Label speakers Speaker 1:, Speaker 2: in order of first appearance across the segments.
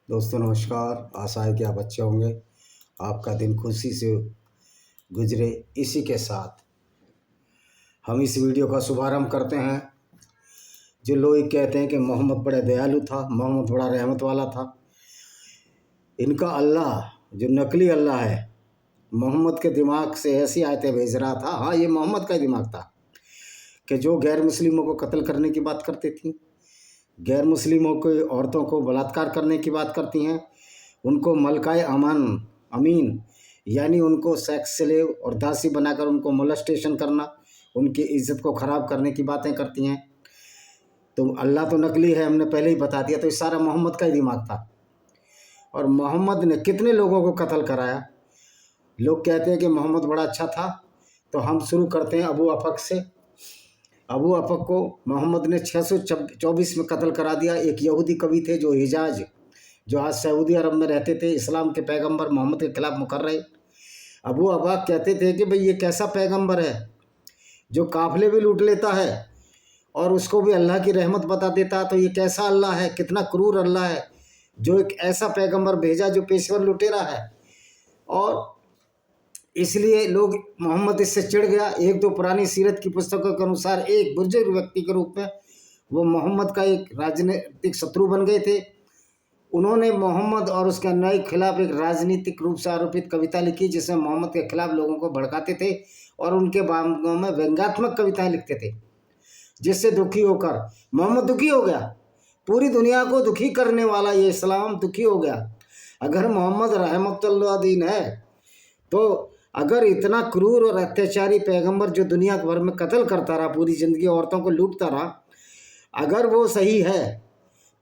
Speaker 1: दोस्तों नमस्कार। आशा है कि आप अच्छे होंगे। आपका दिन खुशी से गुजरे। इसी के साथ हम इस वीडियो का शुभारंभ करते हैं। जो लोग कहते हैं कि मोहम्मद बड़ा दयालु था, मोहम्मद बड़ा रहमत वाला था, इनका अल्लाह जो नकली अल्लाह है, मोहम्मद के दिमाग से ऐसी आयतें भेज रहा था। हाँ, ये मोहम्मद का दिमाग था कि जो गैर मुस्लिमों को कत्ल करने की बात करती थी, गैर मुस्लिमों को, औरतों को बलात्कार करने की बात करती हैं, उनको मलकाए अमीन यानी उनको सेक्स स्लेव और दासी बनाकर उनको मोलेस्टेशन करना, उनकी इज्जत को ख़राब करने की बातें करती हैं। तो अल्लाह तो नकली है, हमने पहले ही बता दिया। तो इस सारा मोहम्मद का ही दिमाग था। और मोहम्मद ने कितने लोगों को कत्ल कराया। लोग कहते हैं कि मोहम्मद बड़ा अच्छा था, तो हम शुरू करते हैं अबू अफक से। अबू अफक को मोहम्मद ने 624 में कत्ल करा दिया। एक यहूदी कवि थे जो हिजाज, जो आज सऊदी अरब में रहते थे, इस्लाम के पैगंबर मोहम्मद के खिलाफ मुकर्रर। अबू अबाक कहते थे कि भाई ये कैसा पैगंबर है जो काफिले भी लूट लेता है और उसको भी अल्लाह की रहमत बता देता। तो ये कैसा अल्लाह है, कितना क्रूर अल्लाह है जो एक ऐसा पैगंबर भेजा जो पेशवर लुटेरा है। और इसलिए लोग, मोहम्मद इससे चिढ़ गया। एक दो पुरानी सीरत की पुस्तकों के अनुसार एक बुजुर्ग व्यक्ति के रूप में वो मोहम्मद का एक राजनीतिक शत्रु बन गए थे। उन्होंने मोहम्मद और उसके अनुयायी के खिलाफ एक राजनीतिक रूप से आरोपित कविता लिखी, जिसमें मोहम्मद के खिलाफ लोगों को भड़काते थे और उनके बागों में व्यंग्यात्मक कविताएं लिखते थे, जिससे दुखी होकर मोहम्मद दुखी हो गया। पूरी दुनिया को दुखी करने वाला ये इस्लाम दुखी हो गया। अगर मोहम्मद रहमतुल्लाह दीन है, तो अगर इतना क्रूर और अत्याचारी पैगंबर जो दुनिया भर में कत्ल करता रहा, पूरी ज़िंदगी औरतों को लूटता रहा, अगर वो सही है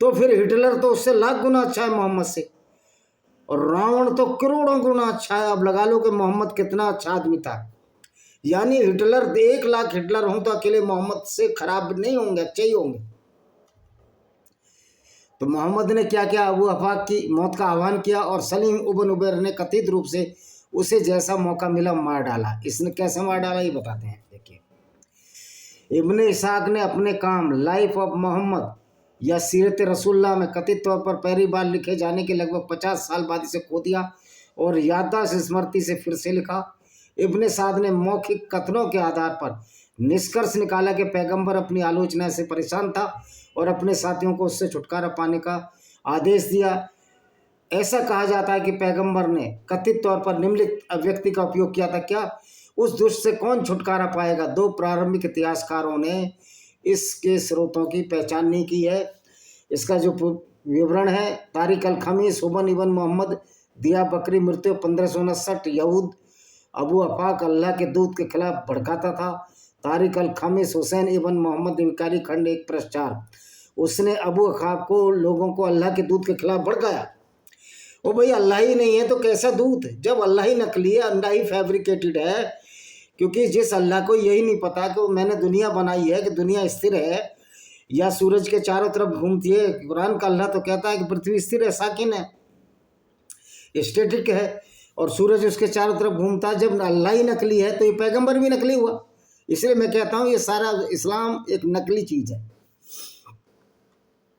Speaker 1: तो फिर हिटलर तो उससे लाख गुना अच्छा है मोहम्मद से, और रावण तो करोड़ों गुना अच्छा है। अब लगा लो कि मोहम्मद कितना अच्छा आदमी था। यानी हिटलर 1 लाख हिटलर हों तो अकेले मोहम्मद से खराब नहीं होंगे, अच्छे ही होंगे। तो मोहम्मद ने क्या किया, अबू अफाक की मौत का आह्वान किया और सलीम इब्न उबैर ने कथित रूप से उसे जैसा मौका मिला मार डाला। इसने कैसे मार डाला ये बताते हैं। देखिए, इब्ने इसाक ने अपने काम लाइफ ऑफ मोहम्मद या सीरत रसूलुल्लाह में कथित तौर पर पहली बार लिखे जाने के लगभग 50 साल बाद इसे खो दिया और याददाश्त स्मृति से फिर से लिखा। इब्ने साद ने मौखिक कथनों के आधार पर निष्कर्ष निकाला कि पैगंबर अपनी आलोचना से परेशान था और अपने साथियों को उससे छुटकारा पाने का आदेश दिया। ऐसा कहा जाता है कि पैगंबर ने कथित तौर पर निम्नलिखित अभिव्यक्ति का उपयोग किया था। क्या? उस दुष्ट से कौन छुटकारा पाएगा? दो प्रारंभिक इतिहासकारों ने इसके स्रोतों की पहचान नहीं की है। इसका जो विवरण है, तारिक अल खमीस हुबन इबन मोहम्मद दिया बकरी मृत्यु 1559 यहूद अबू अफाक अल्लाह के दूत के खिलाफ भड़काता था। तारिक अल खमीस हुसैन इबन मोहम्मद विकारी खंड 1/4। उसने अबू अफाक को लोगों को अल्लाह के दूत के खिलाफ भड़काया। ओ भाई, अल्लाह ही नहीं है तो कैसा दूत? जब अल्लाह ही नकली है, अल्लाह ही फैब्रिकेटेड है। क्योंकि जिस अल्लाह को यही नहीं पता कि मैंने दुनिया बनाई है, कि दुनिया स्थिर है या सूरज के चारों तरफ घूमती है। कुरान का अल्लाह तो कहता है कि पृथ्वी स्थिर है, साकिन है, स्टेटिक है, और सूरज उसके चारों तरफ घूमता है। जब अल्लाह ही नकली है तो ये पैगंबर भी नकली हुआ। इसलिए मैं कहता हूँ ये सारा इस्लाम एक नकली चीज़ है।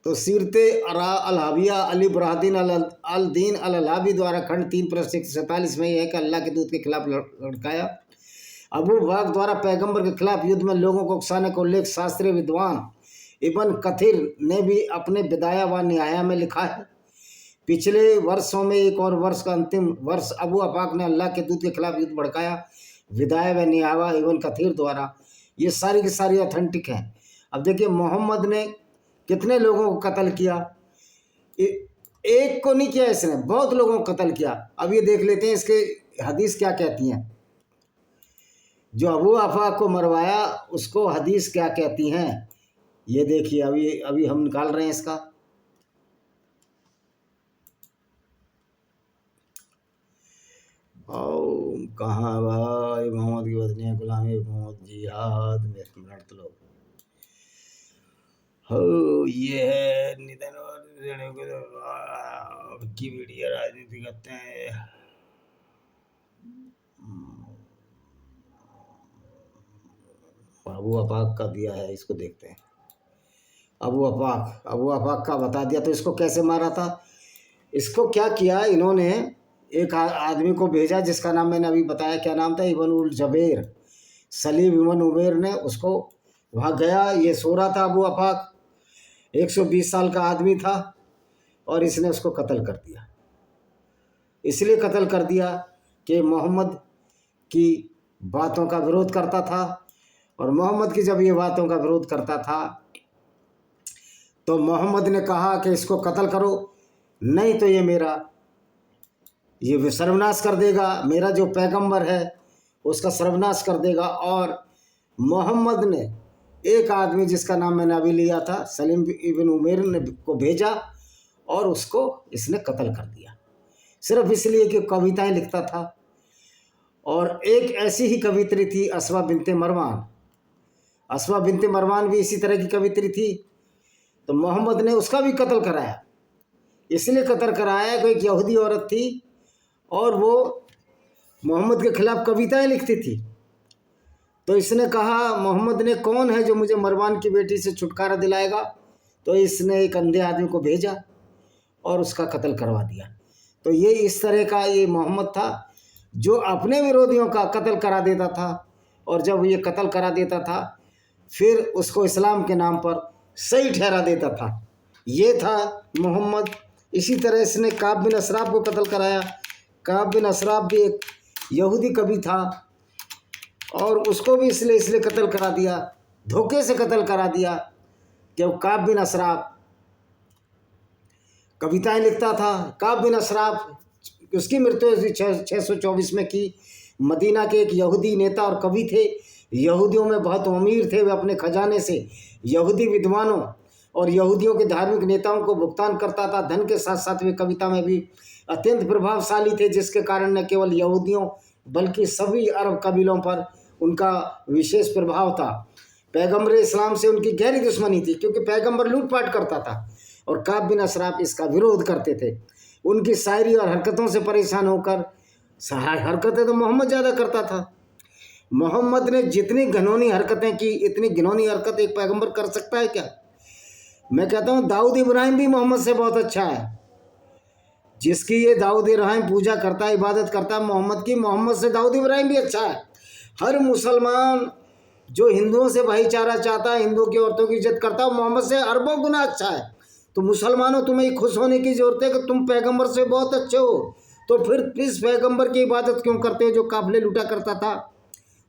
Speaker 1: तो सीरत अलहाविया अली बुरहानुद्दीन अल दीन अल अलहावी द्वारा खंड 3/47 में यह है कि अल्लाह के दूत के खिलाफ लड़काया। अबू बकर द्वारा पैगंबर के खिलाफ युद्ध में लोगों को उकसाने का उल्लेख शास्त्रीय विद्वान इब्न कथीर ने भी अपने बिदाया व निहाया में लिखा है। पिछले वर्षों में एक और वर्ष का अंतिम वर्ष अबू अफाक ने अल्लाह के दूत के खिलाफ युद्ध भड़काया। विदाया व निहाया इब्न कथीर द्वारा, ये सारी की सारी ऑथेंटिक हैं। अब देखिए, मोहम्मद ने कितने लोगों को कत्ल किया। एक को नहीं किया, इसने बहुत लोगों को कत्ल किया। अब ये देख लेते हैं इसके हदीस क्या कहती हैं। जो अबू अफाक को मरवाया उसको हदीस क्या कहती हैं, ये देखिए। अभी हम निकाल रहे हैं इसका। और कहाँ भाई, मोहम्मद की बदनिया गुलामी मोहम्मद जिहाद में मिनट लो। हो, ये है निधन की मीडिया राजनीति करते हैं। अबू अफाक का दिया है, इसको देखते हैं। अबू अफाक का बता दिया। तो इसको कैसे मारा था? इसको क्या किया इन्होंने, एक आदमी को भेजा जिसका नाम मैंने अभी बताया, क्या नाम था, इब्न उल जबेर, सलीम इब्न उमैर ने उसको, वहाँ गया, ये सो रहा था अबू अफाक, 120 साल का आदमी था, और इसने उसको कत्ल कर दिया। इसलिए कत्ल कर दिया कि मोहम्मद की बातों का विरोध करता था, और मोहम्मद की जब ये बातों का विरोध करता था तो मोहम्मद ने कहा कि इसको कत्ल करो, नहीं तो ये सर्वनाश कर देगा, मेरा जो पैगंबर है उसका सर्वनाश कर देगा। और मोहम्मद ने एक आदमी जिसका नाम मैंने अभी लिया था, सलीम इब्न उमैर ने को भेजा, और उसको इसने कत्ल कर दिया, सिर्फ इसलिए कि कविताएं लिखता था। और एक ऐसी ही कवित्री थी अस्मा बिनते मरवान, अस्मा बिनते मरवान भी इसी तरह की कवित्री थी। तो मोहम्मद ने उसका भी कत्ल कराया, इसलिए कत्ल कराया कि एक यहूदी औरत थी और वो मोहम्मद के खिलाफ कविताएं लिखती थी। तो इसने कहा मोहम्मद ने, कौन है जो मुझे मरवान की बेटी से छुटकारा दिलाएगा? तो इसने एक अंधे आदमी को भेजा और उसका कत्ल करवा दिया। तो ये इस तरह का ये मोहम्मद था जो अपने विरोधियों का कत्ल करा देता था, और जब ये कत्ल करा देता था फिर उसको इस्लाम के नाम पर सही ठहरा देता था। ये था मोहम्मद। इसी तरह इसने काब बिन अशराफ को कत्ल कराया। काब बिन अशराफ भी एक यहूदी कवि था, और उसको भी इसलिए कत्ल करा दिया, धोखे से कत्ल करा दिया, कि वो काब बिन अशराफ कविताएं लिखता था। काब बिन अशराफ, उसकी मृत्यु 624 में की। मदीना के एक यहूदी नेता और कवि थे, यहूदियों में बहुत अमीर थे। वे अपने खजाने से यहूदी विद्वानों और यहूदियों के धार्मिक नेताओं को भुगतान करता था। धन के साथ साथ वे कविता में भी अत्यंत प्रभावशाली थे, जिसके कारण न केवल यहूदियों बल्कि सभी अरब कबीलों पर उनका विशेष प्रभाव था। पैगंबर इस्लाम से उनकी गहरी दुश्मनी थी, क्योंकि पैगंबर लूटपाट करता था और काब बिन अशराफ इसका विरोध करते थे। उनकी शायरी और हरकतों से परेशान होकर, हरकतें तो मोहम्मद ज़्यादा करता था। मोहम्मद ने जितनी घिनौनी हरकतें की, इतनी घिनौनी हरकत एक पैगंबर कर सकता है क्या? मैं कहता हूँ दाऊद इब्राहिम भी मोहम्मद से बहुत अच्छा है। जिसकी ये दाऊद इब्राहिम पूजा करता है, इबादत करता है मोहम्मद की, मोहम्मद से दाऊद इब्राहिम भी अच्छा है। हर मुसलमान जो हिंदुओं से भाईचारा चाहता है, हिंदुओं की औरतों की इज्जत करता है, मोहम्मद से अरबों गुना अच्छा है। तो मुसलमानों, तुम्हें खुश होने की जरूरत है कि तुम पैगंबर से बहुत अच्छे हो। तो फिर इस पैगंबर की इबादत क्यों करते हो जो काफिले लूटा करता था,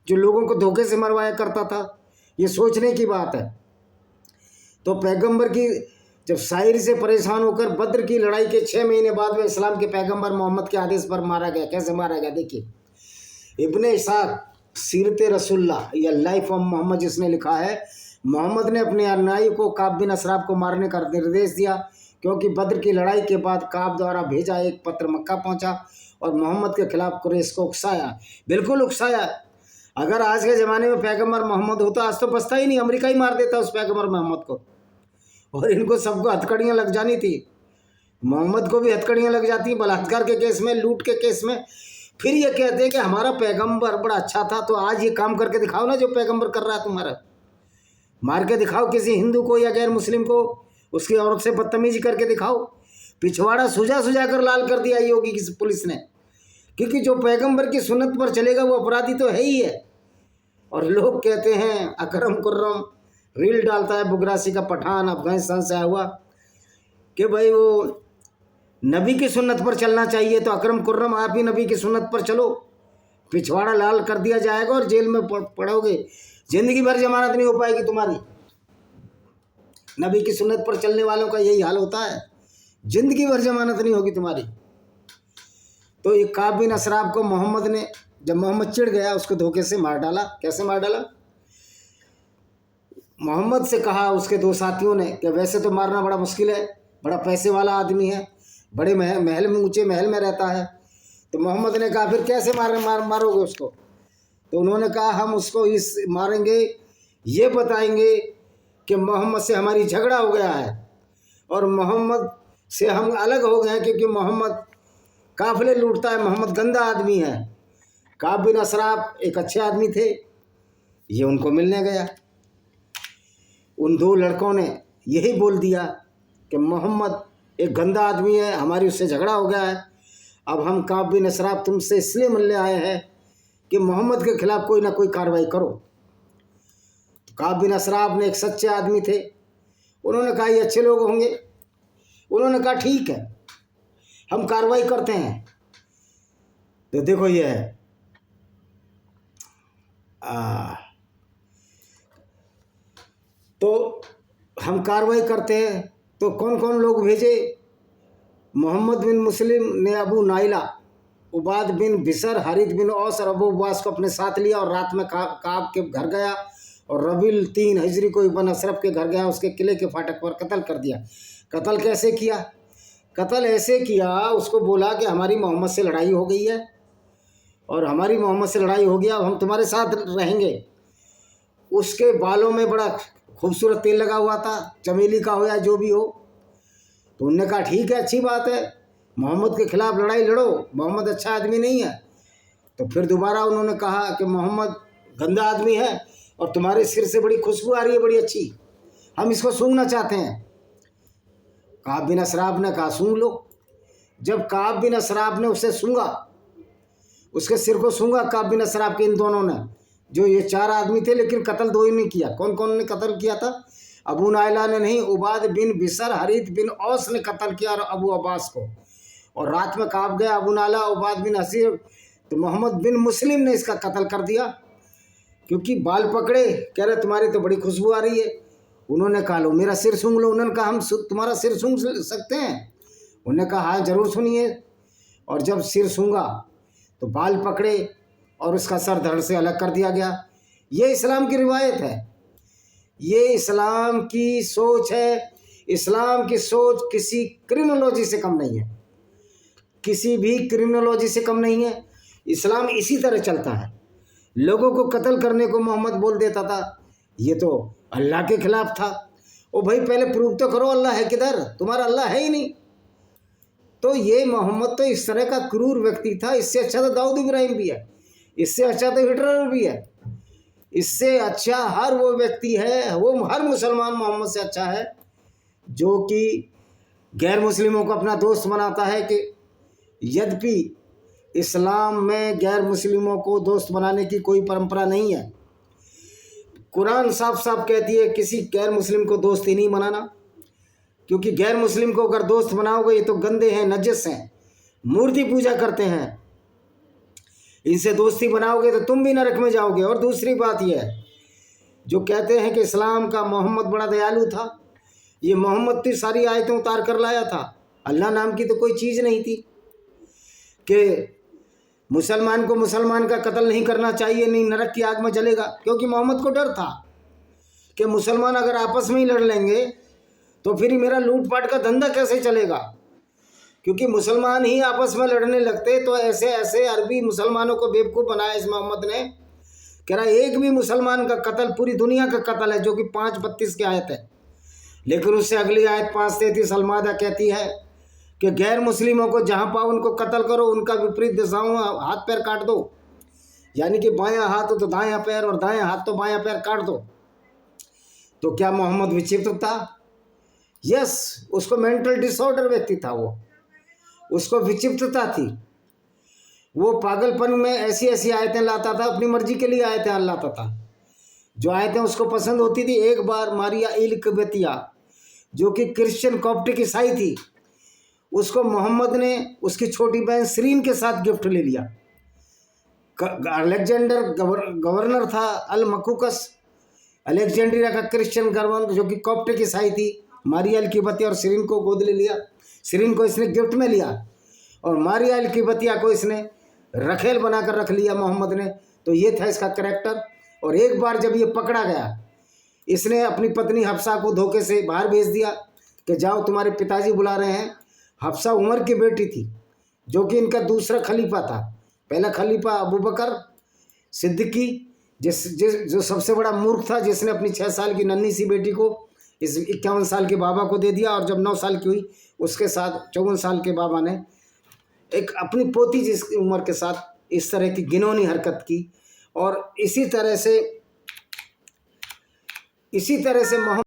Speaker 1: जो लोगों को धोखे से मरवाया करता था? ये सोचने की बात है। तो पैगंबर की जब शायरी से परेशान होकर बद्र की लड़ाई के 6 महीने बाद में इस्लाम के पैगंबर मोहम्मद के आदेश पर मारा गया। कैसे मारा गया देखिए, इब्ने इसाक सीरत रसूलुल्लाह या लाइफ ऑफ मोहम्मद जिसने लिखा है, मोहम्मद ने अपने अनुयायी को काब बिन अशराफ को मारने का निर्देश दिया, क्योंकि बद्र की लड़ाई के बाद काब द्वारा भेजा एक पत्र मक्का पहुंचा और मोहम्मद के खिलाफ कुरैश को उकसाया, बिल्कुल उकसाया। अगर आज के ज़माने में पैगंबर मोहम्मद होता, आज तो बचता ही नहीं, अमेरिका ही मार देता उस पैगंबर मोहम्मद को। और इनको सबको हथकड़ियाँ लग जानी थी। मोहम्मद को भी हथकड़ियाँ लग जाती, बलात्कार के केस में, लूट के केस में। फिर ये कहते हैं कि हमारा पैगंबर बड़ा अच्छा था। तो आज ये काम करके दिखाओ ना जो पैगंबर कर रहा है तुम्हारा। मार के दिखाओ किसी हिंदू को या गैर मुस्लिम को, उसकी औरत से बदतमीजी करके दिखाओ। पिछवाड़ा सुझा सुझा कर लाल कर दिया योगी की पुलिस ने, क्योंकि जो पैगंबर की सुन्नत पर चलेगा वो अपराधी तो है ही है। और लोग कहते हैं, अकरम कुर्रम रील डालता है बुगरासी का पठान, अफगानिस्तान से आया हुआ, कि भाई वो नबी की सुन्नत पर चलना चाहिए। तो अकरम कुर्रम आप ही नबी की सुन्नत पर चलो, पिछवाड़ा लाल कर दिया जाएगा और जेल में पड़ोगे, जिंदगी भर जमानत नहीं हो पाएगी तुम्हारी। नबी की सुन्नत पर चलने वालों का यही हाल होता है, जिंदगी भर जमानत नहीं होगी तुम्हारी। तो ये काब बिन अशराफ को मोहम्मद ने, जब मोहम्मद चिढ़ गया, उसको धोखे से मार डाला। कैसे मार डाला? मोहम्मद से कहा उसके 2 साथियों ने कि वैसे तो मारना बड़ा मुश्किल है, बड़ा पैसे वाला आदमी है, बड़े महल में, ऊंचे महल में रहता है। तो मोहम्मद ने कहा फिर कैसे मारोगे उसको? तो उन्होंने कहा हम उसको इस मारेंगे, ये बताएंगे कि मोहम्मद से हमारी झगड़ा हो गया है और मोहम्मद से हम अलग हो गए हैं, क्योंकि मोहम्मद काफिले लूटता है, मोहम्मद गंदा आदमी है। काब बिन अशराफ एक अच्छे आदमी थे। ये उनको मिलने गया। उन 2 लड़कों ने यही बोल दिया कि मोहम्मद एक गंदा आदमी है, हमारी उससे झगड़ा हो गया है। अब हम काब बिन असराफ तुमसे इसलिए मिलने आए हैं कि मोहम्मद के खिलाफ कोई ना कोई कार्रवाई करो। तो काब बिन असराफ ने, एक सच्चे आदमी थे, उन्होंने कहा ये अच्छे लोग होंगे। उन्होंने कहा ठीक है, हम कार्रवाई करते हैं। तो देखो ये है, तो हम कार्रवाई करते हैं। तो कौन कौन लोग भेजे? मोहम्मद बिन मुस्लिम ने अबू नाइला, उबाद बिन बिसर, हारिद बिन औस और अबू उबास को अपने साथ लिया और रात में काब के घर गया और रबील 3 हिजरी को इब्न अशरफ के घर गया, उसके किले के फाटक पर कत्ल कर दिया। कत्ल कैसे किया? कत्ल ऐसे किया, उसको बोला कि हमारी मोहम्मद से लड़ाई हो गई है और हमारी मोहम्मद से लड़ाई हो गया, अब हम तुम्हारे साथ रहेंगे। उसके बालों में बड़ा खूबसूरत तेल लगा हुआ था, चमेली का हो या जो भी हो। तो उनने कहा ठीक है, अच्छी बात है, मोहम्मद के खिलाफ लड़ाई लड़ो, मोहम्मद अच्छा आदमी नहीं है। तो फिर दोबारा उन्होंने कहा कि मोहम्मद गंदा आदमी है और तुम्हारे सिर से बड़ी खुशबू आ रही है, बड़ी अच्छी, हम इसको सूंघना चाहते हैं। काब बिन असराफ ने कहा सूंघ लो। जब काब बिन असराफ ने उसे सूंघा, उसके सिर को सूंघा काब बिन असराफ के, इन दोनों ने, जो ये 4 आदमी थे, लेकिन कत्ल 2 ही ने किया। कौन कौन ने कत्ल किया था? अबू नाइला ने नहीं, उबाद बिन बिसर, हरीत बिन औस ने कत्ल किया और अबू अब्बास को। और रात में काब गया अबू नाइला, उबाद बिन हसीर, तो मोहम्मद बिन मुस्लिम ने इसका कत्ल कर दिया, क्योंकि बाल पकड़े, कह रहे तुम्हारी तो बड़ी खुशबू आ रही है। उन्होंने कहा लो मेरा सिर सूंघ लो। उन्होंने कहा हम तुम्हारा सिर सूंघ सकते हैं? उन्होंने कहा हाँ जरूर सुनिए। और जब सिर सूंघा तो बाल पकड़े और उसका सर धड़ से अलग कर दिया गया। ये इस्लाम की रिवायत है, ये इस्लाम की सोच है। इस्लाम की सोच किसी क्रिमिनोलॉजी से कम नहीं है, किसी भी क्रिमिनोलॉजी से कम नहीं है। इस्लाम इसी तरह चलता है। लोगों को कत्ल करने को मोहम्मद बोल देता था, ये तो अल्लाह के खिलाफ था। ओ भाई पहले प्रूव तो करो अल्लाह है किधर, तुम्हारा अल्लाह है ही नहीं। तो ये मोहम्मद तो इस तरह का क्रूर व्यक्ति था। इससे अच्छा तो दाऊद इब्राहिम भी है, इससे अच्छा तो हिटलर भी है, इससे अच्छा हर वो व्यक्ति है, वो हर मुसलमान मोहम्मद से अच्छा है जो कि गैर मुस्लिमों को अपना दोस्त बनाता है। कि यद्यपि इस्लाम में गैर मुस्लिमों को दोस्त बनाने की कोई परंपरा नहीं है। कुरान साफ साफ कहती है किसी गैर मुस्लिम को दोस्त ही नहीं बनाना, क्योंकि गैर मुस्लिम को अगर दोस्त बनाओगे ये तो गंदे हैं, नजस हैं, मूर्ति पूजा करते हैं, इनसे दोस्ती बनाओगे तो तुम भी नरक में जाओगे। और दूसरी बात यह है, जो कहते हैं कि इस्लाम का मोहम्मद बड़ा दयालु था, ये मोहम्मद की सारी आयतें उतार कर लाया था, अल्लाह नाम की तो कोई चीज़ नहीं थी कि मुसलमान को मुसलमान का कत्ल नहीं करना चाहिए, नहीं नरक की आग में जलेगा। क्योंकि मोहम्मद को डर था कि मुसलमान अगर आपस में ही लड़ लेंगे तो फिर मेरा लूटपाट का धंधा कैसे चलेगा, क्योंकि मुसलमान ही आपस में लड़ने लगते। तो ऐसे ऐसे अरबी मुसलमानों को बेवकूफ़ बनाया इस मोहम्मद ने। कह रहा एक भी मुसलमान का कत्ल पूरी दुनिया का कत्ल है, जो कि 5:32 की आयत है। लेकिन उससे अगली आयत 5:33 अलमादा कहती है कि गैर मुस्लिमों को जहाँ पाओ उनको कत्ल करो, उनका विपरीत दिशाओं हाथ पैर काट दो। यानी कि बायां हाथ हो तो दायां पैर और दायां हाथ तो बायां पैर काट दो। तो क्या मोहम्मद विचित्र था? यस, उसको मेंटल डिसऑर्डर व्यक्ति था, वो उसको विचित्रता थी। वो पागलपन में ऐसी ऐसी आयतें लाता था, अपनी मर्जी के लिए आयतें लाता था, जो आयतें उसको पसंद होती थी। एक बार मारिया इल्कबतिया, जो कि क्रिश्चियन कॉप्टिक ईसाई थी, उसको मोहम्मद ने उसकी छोटी बहन सरीन के साथ गिफ्ट ले लिया। अलेक्जेंडर गवर्नर था, अल मकुकस, अलेक्जेंड्रिया का क्रिश्चियन गवर्नर, जो कि कॉप्टिक ईसाई थी। मारिया इल्कबतिया और सरीन को गोद ले लिया। सरीन को इसने गिफ्ट में लिया और मारिया इल्कबतिया को इसने रखेल बनाकर रख लिया मोहम्मद ने। तो ये था इसका करैक्टर। और एक बार जब ये पकड़ा गया, इसने अपनी पत्नी हफ्सा को धोखे से बाहर भेज दिया कि जाओ तुम्हारे पिताजी बुला रहे हैं। हफ्सा उमर की बेटी थी, जो कि इनका दूसरा खलीफा था। पहला खलीफा अबू बकर सिद्दीकी, जो सबसे बड़ा मूर्ख था, जिसने अपनी 6 साल की नन्ही सी बेटी को इस 51 साल के बाबा को दे दिया। और जब 9 साल की हुई उसके साथ 54 साल के बाबा ने एक अपनी पोती जिसकी उम्र के साथ इस तरह की घिनौनी हरकत की। और इसी तरह से मोहम्मद